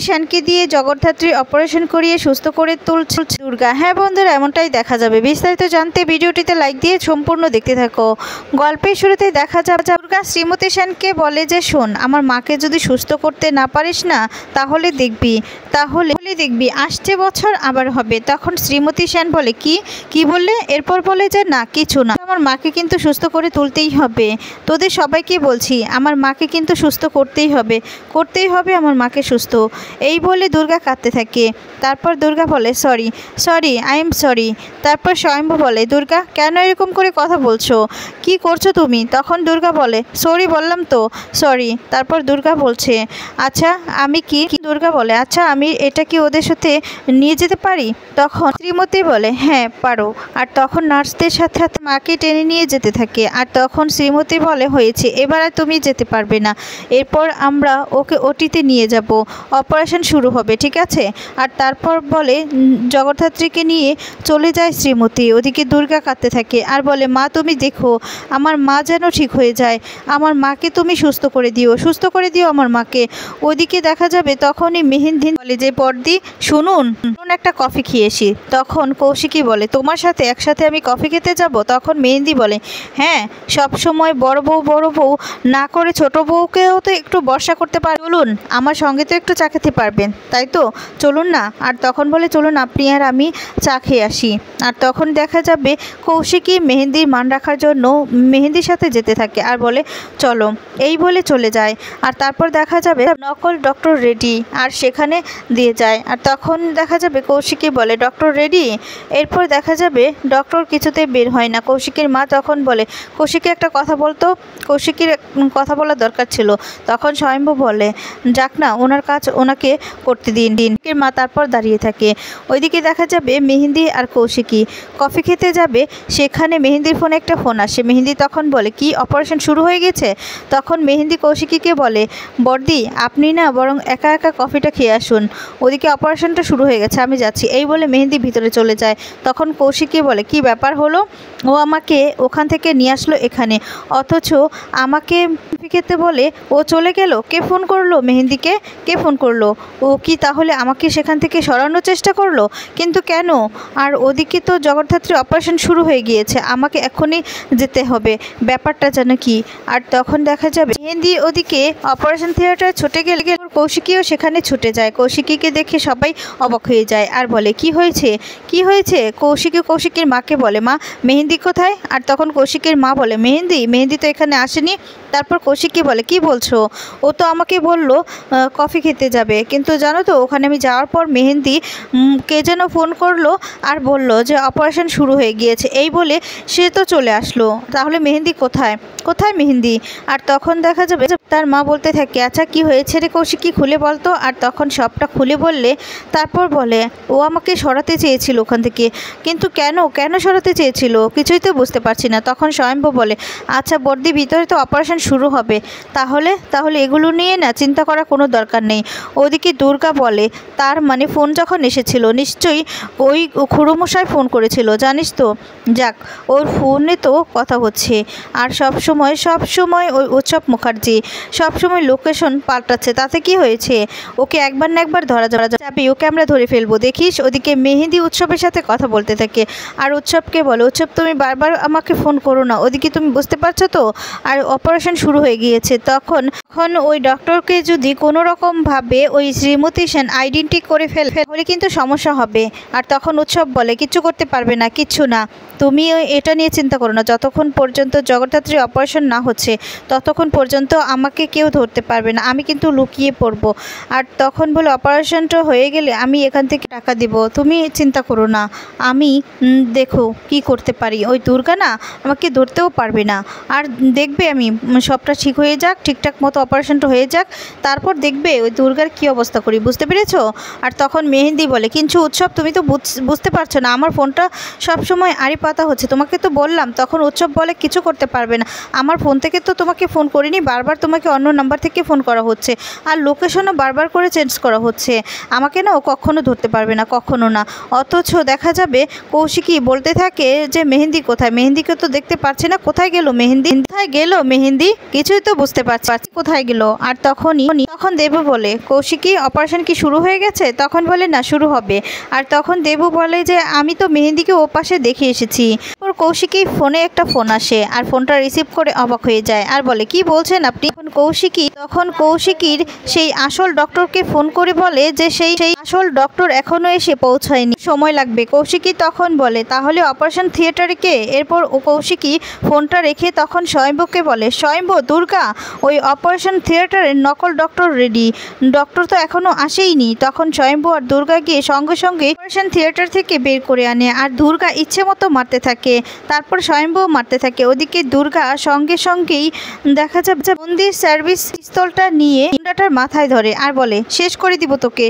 সেনকে দিয়ে জগদ্ধাত্রীর অপারেশন করিয়ে সুস্থ করে তুলছে দুর্গা। হ্যাঁ বন্ধুরা, এমনটাই দেখা যাবে। বিস্তারিত জানতে ভিডিওটিতে লাইক দিয়ে সম্পূর্ণ দেখতে থাকো। গল্পের শুরুতেই দেখা যাবে দুর্গা শ্রীমতী সেনকে বলে যে, শোন, আমার মাকে যদি সুস্থ করতে না পারিস না, তাহলে দেখবি আসছে বছর আবার হবে। তখন শ্রীমতী সেন বলে, কি বললে? এরপর বলে যে, না কিছু না, আমার মাকে কিন্তু সুস্থ করে তুলতেই হবে। তোদের সবাইকে বলছি, আমার মাকে কিন্তু সুস্থ করতেই হবে আমার মাকে সুস্থ। এই বলে দুর্গা কাঁদতে থাকে। তারপর দুর্গা বলে, সরি আই এম সরি। তারপর স্বয়ম্ভু বলে, দুর্গা কেন এরকম করে কথা বলছো, কি করছো তুমি? তখন দুর্গা বলে, সরি বললাম তো, সরি। তারপর দুর্গা বলছে, আচ্ছা আমি দুর্গা বলে, আচ্ছা আমি এটা কি ওদের সাথে নিয়ে যেতে পারি? তখন শ্রীমতী বলে, হ্যাঁ পারো। আর তখন নার্সদের সাথে মাকে টেনে নিয়ে যেতে থাকে। আর তখন শ্রীমতী বলে, হয়েছে, এবার আর তুমি যেতে পারবে না, এরপর আমরা ওকে ওটিতে নিয়ে যাব, অপারেশন শুরু হবে, ঠিক আছে? আর তারপর বলে জগদ্ধাত্রীকে নিয়ে চলে যায় শ্রীমতী। ওদিকে দুর্গা কাঁদতে থাকে আর বলে, মা তুমি দেখো আমার মা যেন ঠিক হয়ে যায়, আমার মাকে তুমি সুস্থ করে দিও আমার মাকে। ওদিকে দেখা যাবে তখনই মেহেন্দি বলে যে, বড়দি শুনুন একটা কফি খেয়েছি। তখন কৌশিকী বলে, তোমার সাথে একসাথে আমি কফি খেতে যাব? তখন মেহেন্দি বলে, হ্যাঁ, সবসময় বড় বউ না করে ছোট বউকেও তো একটু বর্ষা করতে পারে, চলুন আমার সঙ্গে তো একটু চা খেতে পারবেন, তাই তো, চলুন না। আর তখন বলে, চলুন আপনি আর আমি চা খেয়ে আসি। আর তখন দেখা যাবে কৌশিকী মেহেন্দির মান রাখার জন্য মেহেন্দির সাথে যেতে থাকে আর বলে, চলো, এই বলে চলে যায়। আর তারপর দেখা যাবে নকল ডক্টর রেডি, আর সেখানে দিয়ে যায়। আর তখন দেখা যাবে কৌশিকী বলে, ডক্টর রেডি। এরপর দেখা যাবে ডক্টর কিছুতেই বের হয় না। কৌশিকীর মা তখন বলে, কৌশিকী একটা কথা বলতো, কৌশিকীর কথা বলার দরকার ছিল। তখন স্বয়ম্ভু বলে, যাক না, ওনার কাজ ওনাকে করতে দিন। মা তারপর দাঁড়িয়ে থাকে। ওইদিকে দেখা যাবে মেহেন্দি আর কৌশিকী কফি খেতে যাবে। সেখানে মেহেন্দির ফোনে একটা ফোন আসে। মেহেন্দি তখন বলে, কি অপারেশন শুরু হয়ে গেছে? তখন মেহেন্দি কৌশিকীকে বলে, বড়দি আপনি না বরং একা কফিটা খেয়ে আসুন, ওদিকে অপারেশনটা শুরু হয়ে গেছে, আমি যাচ্ছি। এই বলে মেহেন্দি ভিতরে চলে যায়। তখন কৌশিকী বলে, কি ব্যাপার হলো? ও আমাকে ওখান থেকে নিয়ে আসলো এখানে, অথচ আমাকে কফি খেতে বলে ও চলে গেল। কে ফোন করলো মেহেন্দিকে? কে ফোন করলো? ও কি তাহলে আমাকে সেখান থেকে সরানোর চেষ্টা করলো? কিন্তু কেন? আর ওদিকে তো জগদ্ধাত্রী অপারেশন শুরু হয়ে গিয়েছে, আমাকে এখনই যেতে হবে, ব্যাপারটা যেন কি। আর তখন দেখা যাবে মেহেন্দি ওদিকে অপারেশন থিয়েটারে ছুটে গেলে কৌশিকীও সেখানে ছুটে যায়। কৌশিকীকে দেখে সবাই অবাক হয়ে যায় আর বলে, কি হয়েছে? কৌশিকীর মাকে বলে, মা মেহেন্দি কোথায়? আর তখন কৌশিকীর মা বলে, মেহেন্দি তো এখানে আসেনি। তারপর কৌশিকী বলে, কি বলছো? ও তো আমাকে বললো কফি খেতে যাবে, কিন্তু জানো তো ওখানে আমি যাওয়ার পর মেহেন্দি কে যেন ফোন করলো আর বলল যে অপারেশন শুরু হয়ে গিয়েছে। এই বলে সে তো চলে আসলো। তাহলে মেহেন্দি কোথায় মেহেন্দি? আর তখন দেখা যাবে তার মা বলতে থাকে, আচ্ছা কি হয়েছে রে কৌশিকী, খুলে বলতো। আর তখন সবটা খুলে বললে তারপর বলে, ও আমাকে সরাতে চেয়েছিল ওখান থেকে, কিন্তু কেন সরাতে চেয়েছিল কিছুই তো বুঝতে পারছি না। তখন স্বয়ম্ভু বলে, আচ্ছা বড়দি, ভিতরে তো অপারেশন শুরু হবে, তাহলে এগুলো নিয়ে না চিন্তা করার কোনো দরকার নেই। ওদিকে দুর্গা বলে, তার মানে ফোন যখন এসেছিল নিশ্চয়ই ওই খুড়োমশাই ফোন করেছিল, জানিস তো। যাক, ওর ফোনে তো কথা হচ্ছে। আর সবসময় ওই উৎসব মুখার্জি সবসময় লোকেশন পাল্টাচ্ছে, তাতে কি হয়েছে? ওকে একবার না একবার ধরা যাবে, ওকে আমরা ধরে ফেলবো, দেখিস। ওদিকে মেহেন্দি উৎসবের সাথে কথা বলতে থাকে আর উৎসবকে বলে, উৎসব তুমি বারবার আমাকে ফোন করো না, ওদিকে তুমি বুঝতে পারছো তো, আর অপারেশন শুরু হয়ে গিয়েছে। তখন ওই ডক্টরকে যদি কোনো রকমভাবে ওই শ্রীমতী সেন আইডেন্টি করে ফেলে কিন্তু সমস্যা হবে। আর তখন উৎসব বলে, কিচ্ছু করতে পারবে না, কিচ্ছু না, তুমি এটা নিয়ে চিন্তা করো না, যতক্ষণ পর্যন্ত জগদ্ধাত্রী অপারেশন না হচ্ছে ততক্ষণ পর্যন্ত আমাকে কেউ ধরতে পারবে না, আমি কিন্তু লুকিয়ে পড়বো। আর তখন বলে, অপারেশনটা হয়ে গেলে আমি এখান থেকে টাকা দিব, তুমি চিন্তা করো না, আমি দেখো কি করতে পারি। ওই দুর্গা না আমাকে ধরতেও পারবে না। আর দেখবে আমি সবটা ঠিক হয়ে যাক, ঠিকঠাক মতো অপারেশনটা হয়ে যাক, তারপর দেখবে ওই দুর্গার কি অবস্থা করি, বুঝতে পেরেছো? আর তখন মেহেন্দি বলে, কিন্তু উৎসব তুমি তো বুঝতে পারছো না, আমার ফোনটা সবসময় আড়ি পাতা হচ্ছে, তোমাকে তো বললাম। তখন উৎসব বলে, কিছু করতে পারবে না, আমার ফোন থেকে তো তোমাকে ফোন করিনি, বারবার তোমাকে অন্য নাম্বার থেকে ফোন করা হচ্ছে, আর লোকেশনও বারবার করে চেঞ্জ করা হচ্ছে, আমাকে না ও কখনো ধরতে পারবে না, কখনো না। অথচ দেখা যাবে কৌশিকী বলতে থাকে যে, মেহেন্দি কোথায়? মেহেন্দিকে তো দেখতে পাচ্ছি না, কোথায় গেল মেহেন্দি? কিছুই তো বুঝতে পারছি কোথায় গেল। আর তখন দেবু বলে কৌশিকী অপারেশন কি শুরু হয়ে গেছে? তখন বলে না, শুরু হবে। আর তখন দেবু বলে যে আমি তো মেহেন্দিকে ও পাশে দেখে এসেছি। ওর কৌশিকী ফোনে একটা ফোন আসে আর ফোনটা রিসিভ করে অবাক হয়ে যায় আর বলে কি বলছেন আপনি? তখন কৌশিকীর সেই আসল ডক্টরকে ফোন করে বলে যে সেই আসল ডক্টর এখনো এসে পৌঁছায়নি, সময় লাগবে। কৌশিকী তখন বলে তাহলে অপারেশন থিয়েটারে কে? এরপর ও কৌশিকী ফোনটা রেখে তখন স্বয়ম্ভুকে বলে স্বয়ম্ভু, দুর্গা, ওই অপারেশন থিয়েটারের নকল ডক্টর রেডি, ডক্টর তো এখনো আসেইনি। তখন স্বয়ম্ভু আর দুর্গা গিয়ে সঙ্গে সঙ্গে অপারেশন থিয়েটার থেকে বের করে আনে আর দুর্গা ইচ্ছে মতো মারতে থাকে। তারপর স্বয়ম্ভু মারতে থাকে। ওদিকে দুর্গা সঙ্গে সঙ্গেই দেখা যাবে মন্দির সার্ভিস পিস্তলটা নিয়ে গুন্ডাটার মাথায় ধরে আর বলে শেষ করে দিব তোকে,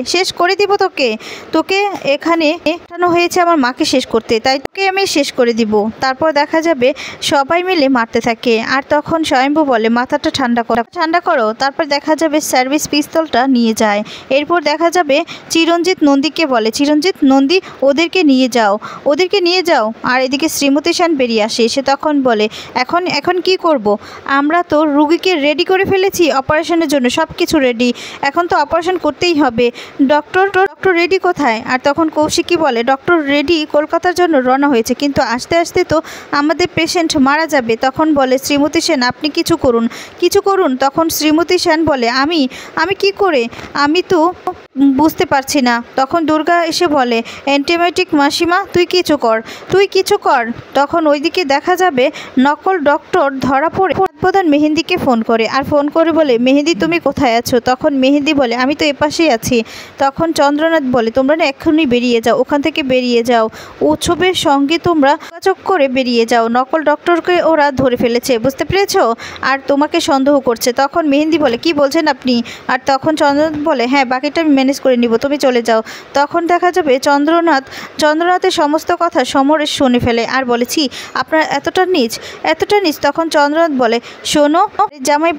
তোকে এখানে পাঠানো হয়েছে আমার মাকে শেষ করতে, তাই তোকে আমি শেষ করে দিব। তারপর দেখা যাবে সবাই মিলে মারতে থাকে। আর তখন স্বয়ম্ভু বলে মাথাটা ঠান্ডা করো। তারপর দেখা যাবে সার্ভিস পিস্তলটা নিয়ে যায়। এরপর দেখা যাবে চিরঞ্জিত নন্দীকে বলে চিরঞ্জিত, নন্দী, ওদেরকে নিয়ে যাও। আর এদিকে শ্রীমতী সেন বেরিয়ে আসে। সে তখন বলে এখন কি করব? আমরা তো রুগীকে রেডি করে ফেলেছি অপারেশনের জন্য, সব কিছু রেডি, এখন তো অপারেশন করতেই হবে। ডক্টর রেডি কোথায়? আর তখন কৌশিকী বলে ডক্টর রেডি কলকাতার জন্য রওনা হয়েছে, কিন্তু আস্তে আস্তে তো আমাদের পেশেন্ট মারা যাবে। তখন বলে শ্রীমতী সেন আপনি কিছু করুন। তখন শ্রীমতী সেন বলে আমি কি করে, আমি তো বুঝতে পারছি না। তখন দুর্গা এসে বলে অ্যান্টিবায়োটিক মাসিমা, তুই কিছু কর। তখন ওইদিকে দেখা যাবে নকল ডক্টর ধরা পড়ে প্রধান মেহেন্দিকে ফোন করে আর ফোন করে বলে মেহেন্দি তুমি কোথায় আছো? তখন মেহেন্দি বলে আমি তো এপাশেই আছি। তখন চন্দ্রনাথ বলে তোমরা না এক্ষুনি বেরিয়ে যাও, ওখান থেকে বেরিয়ে যাও, উৎসবের সঙ্গে তোমরা যোগাযোগ করে বেরিয়ে যাও, নকল ডক্টরকে ওরা ধরে ফেলেছে, বুঝতে পেরেছো? আর তোমাকে সন্দেহ করছে। তখন মেহেন্দি বলে কি বলছেন আপনি? আর তখন চন্দ্রনাথ বলে হ্যাঁ, বাকিটা আমি ম্যানেজ করে নিব, তুমি চলে যাও। তখন দেখা যাবে চন্দ্রনাথের সমস্ত কথা সমরেশ শুনে ফেলে আর বলেছি আপনার এতটা নিচ। তখন চন্দ্রনাথ বলে শোনো,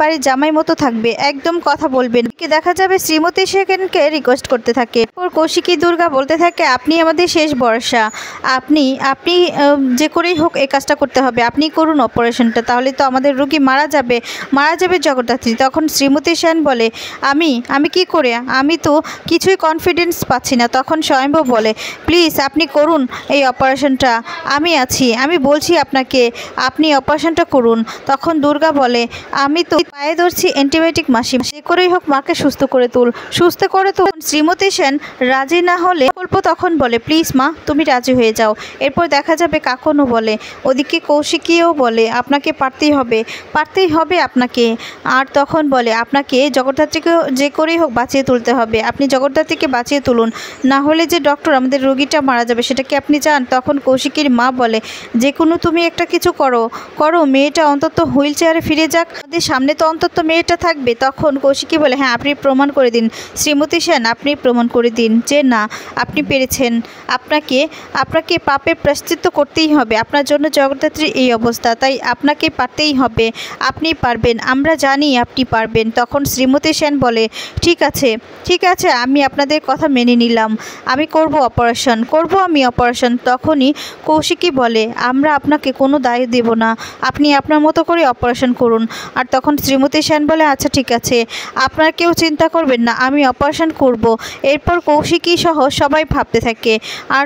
বাড়ির জামাই মতো থাকবে, একদম কথা বলবেন। দেখা যাবে শ্রীমতী সেনকে রিকোয়েস্ট করতে থাকে। ওর কৌশিকী দুর্গা বলতে থাকে আপনি আমাদের শেষ ভরসা, আপনি যে করেই হোক এই কাজটা করতে হবে, আপনি করুন অপারেশনটা, তাহলে তো আমাদের রোগী মারা যাবে জগদ্ধাত্রী। তখন শ্রীমতী সেন বলে আমি কি করে, আমি তো কিছুই কনফিডেন্স পাচ্ছি না। তখন স্বয়ম্ভু বলে প্লিজ আপনি করুন এই অপারেশনটা, আমি আছি, আমি বলছি আপনাকে, আপনি অপারেশনটা করুন। তখন দুর্গা বলে আমি তো পায়ে ধরছি অ্যান্টিবায়োটিক মাসি, যে করেই হোক মাকে সুস্থ করে তুল। শ্রীমতী সেন রাজি না হলে তখন বলে প্লিজ মা তুমি রাজি হয়ে যাও। এরপর দেখা যাবে কাকনও বলে, ওদিকে কৌশিকীও বলে আপনাকে পারতেই হবে আপনাকে। আর তখন বলে আপনাকে জগদ্ধাত্রীকে যে করেই হোক বাঁচিয়ে তুলতে হবে, আপনি জগদ্ধাত্রীকে বাঁচিয়ে তুলুন, না হলে যে ডক্টর আমাদের রোগীটা মারা যাবে সেটা কি আপনি চান? তখন কৌশিকীর মা বলে যে কোনো তুমি একটা কিছু করো, মেয়েটা অন্তত হুইল চেয়ারে ফিরে যাক, আমাদের সামনে তো অন্তত মেয়েটা থাকবে। তখন কৌশিকী বলে হ্যাঁ আপনি প্রমাণ করে দিন শ্রীমতী সেন, আপনি প্রমাণ করে দিন যে না আপনি পেরেছেন, আপনাকে পাপের প্রায়শ্চিত্ত করতেই হবে, আপনার জন্য জগদ্ধাত্রীর এই অবস্থা, তাই আপনাকে পারতেই হবে, আপনি পারবেন, আমরা জানি আপনি পারবেন। তখন শ্রীমতী সেন বলে ঠিক আছে আমি আপনাদের কথা মেনে নিলাম, আমি করব অপারেশন। তখনই কৌশিকী বলে আমরা আপনাকে কোনো দায় দেব না, আপনি আপনার মতো করে অপারেশন করুন। আর তখন শ্রীমতী সেন বলে আচ্ছা ঠিক আছে, আপনার কেউ চিন্তা করবেন না, আমি অপারেশন করব। এরপর কৌশিকী সহ সবাই ভাবতে থাকে। আর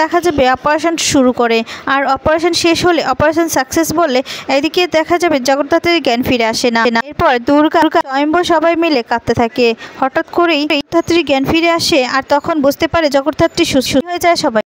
দেখা যাবে অপারেশন শুরু করে। আর অপারেশন শেষ হলে অপারেশন সাকসেস বললে এদিকে দেখা যাবে জগদ্ধাত্রীর জ্ঞান ফিরে আসে না। এরপর দুর্গা স্বয়ম্ভু সবাই মিলে কাঁদতে থাকে। হঠাৎ করেই জগদ্ধাত্রীর জ্ঞান ফিরে আসে আর তখন বুঝতে পারে জগদ্ধাত্রী সুস্থ হয়ে যায়। সবাই